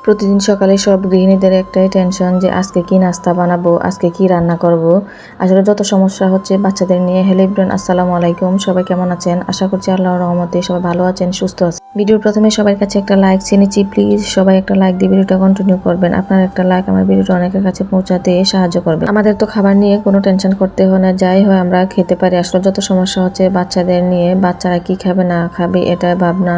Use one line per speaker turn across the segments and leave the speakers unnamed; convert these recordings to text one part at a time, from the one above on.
প্রতিদিন সকালে সব গৃহিণীদের একটাই টেনশন যে আজকে কি নাস্তা বানাবো, আজকে কি রান্না করব। আসলে যত সমস্যা হচ্ছে বাচ্চাদের নিয়ে। হ্যালো এভরিওয়ান, আসসালামু আলাইকুম। সবাই কেমন আছেন? আশা করছি আল্লাহর রহমতে সবাই ভালো আছেন, সুস্থ আছেন। ভিডিওর প্রথমে সবার কাছে একটা লাইক চিনেছি, প্লিজ সবাই একটা লাইক দিয়ে ভিডিওটা কন্টিনিউ করবেন। আপনার একটা লাইক আমার ভিডিওটা অনেকের কাছে পৌঁছাতে সাহায্য করবে। আমাদের তো খাবার নিয়ে কোনো টেনশন করতে হয় না, যাই হয় আমরা খেতে পারি। আসলে যত সমস্যা হচ্ছে বাচ্চাদের নিয়ে, বাচ্চারা কি খাবে না খাবে এটা ভাবনা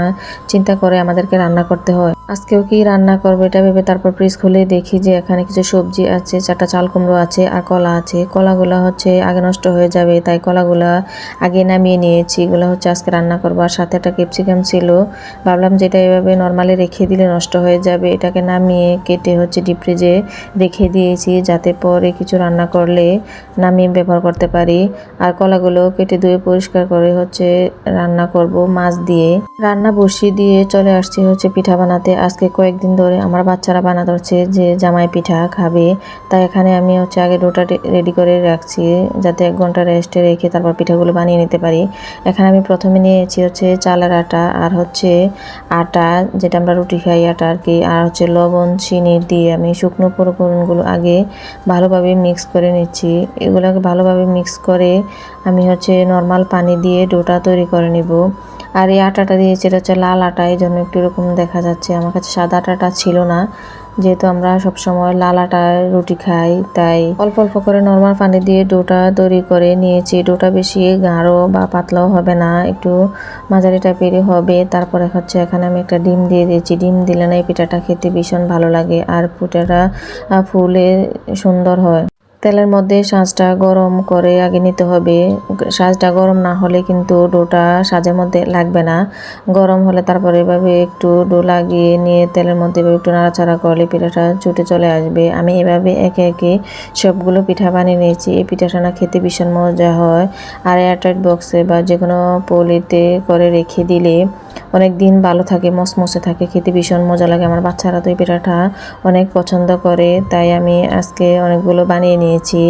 চিন্তা করে আমাদেরকে রান্না করতে হয়। আজকেও কি রান্না করবো এটা ভেবে তারপর ফ্রিজ খুলে দেখি যে এখানে কিছু সবজি আছে, 4টা চাল কুমড়ো আছে আর কলা আছে। কলাগুলা হচ্ছে আগে নষ্ট হয়ে যাবে, তাই কলাগুলা আগে নামিয়ে নিয়েছি। এগুলো হচ্ছে আজকে রান্না করবো। আর সাথে একটা ক্যাপসিকাম ছিল, ভাবলাম যেটা এভাবে নর্মালি রেখে দিলে নষ্ট হয়ে যাবে, এটাকে নামিয়ে কেটে হচ্ছে ডিপ ফ্রিজে রেখে দিয়েছি, যাতে পরে কিছু রান্না করলে নামিয়ে ব্যবহার করতে পারি। আর কলাগুলো কেটে ধুয়ে পরিষ্কার করে হচ্ছে রান্না করব মাছ দিয়ে। রান্না বসিয়ে দিয়ে চলে আসছি হচ্ছে পিঠা বানাতে। আজকে কয়েকদিন ধরে আমার বাচ্চারা বানা ধরছে যে জামাই পিঠা খাবে, তাই এখানে আমি হচ্ছে আগে ডোটা রেডি করে রাখছি, যাতে 1 ঘন্টা রেস্টে রেখে তারপর পিঠাগুলো বানিয়ে নিতে পারি। এখানে আমি প্রথমে নিয়েছি হচ্ছে চালের আটা আর হচ্ছে আটা, যেটা আমরা রুটি খাই আটা আর কি, আর হচ্ছে লবণ চিনি দিয়ে আমি শুকনো উপকরণগুলো আগে ভালোভাবে মিক্স করে নিচ্ছি। এগুলোকে ভালোভাবে মিক্স করে আমি হচ্ছে নর্মাল পানি দিয়ে ডোটা তৈরি করে নিব। আর এই আটাটা দিয়েছি, এটা হচ্ছে লাল আটা, এই জন্য একটু এরকম দেখা যাচ্ছে। আমার কাছে সাদা আটাটা ছিল না, যেহেতু আমরা সবসময় লাল আটায় রুটি খাই, তাই অল্প অল্প করে নর্মাল পানি দিয়ে ডোটা তৈরি করে নিয়েছি। ডোটা বেশি গাঢ় বা পাতলাও হবে না, একটু মাঝারি টাইপেরই হবে। তারপরে হচ্ছে এখানে আমি একটা ডিম দিয়ে দিয়েছি। ডিম দিলে না এই পিঠাটা খেতে ভীষণ ভালো লাগে আর পিঠাটা ফুলে সুন্দর হয়। তেলের মধ্যে সাজটা গরম করে আগে নিতে হবে। সাজটা গরম না হলে কিন্তু ডোটা সাজের মধ্যে লাগবে না। গরম হলে তারপরে এভাবে একটু ডো লাগিয়ে নিয়ে তেলের মধ্যে একটু নাড়াচাড়া করলে পিঠাটা ছুটে চলে আসবে। আমি এভাবে একে একে সবগুলো পিঠা বানিয়ে নিয়েছি। এই পিঠাটা না খেতে ভীষণ মজা হয়। আর এয়ারটাইট বক্সে বা যে কোনো পলিতে করে রেখে দিলে অনেক দিন ভালো থাকে, মসমসে থাকে, খেতে ভীষণ মজা লাগে। আমার বাচ্চারা তো এই পিঠাটা অনেক পছন্দ করে, তাই আমি আজকে অনেকগুলো বানিয়ে নিয়েছি।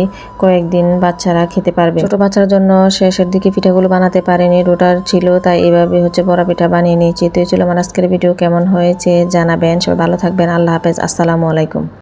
কয়েকদিন বাচ্চারা খেতে পারবে। ছোট বাচ্চার জন্য শেষের দিকে পিঠাগুলো বানাতে পারিনি, ডোটার ছিল, তাই এভাবে হচ্ছে বড়া পিঠা বানিয়ে নিয়েছি। তো এই ছিল আমার আজকের ভিডিও। কেমন হয়েছে জানাবেন। সবাই ভালো থাকবেন। আল্লাহ হাফেজ, আসসালামু আলাইকুম।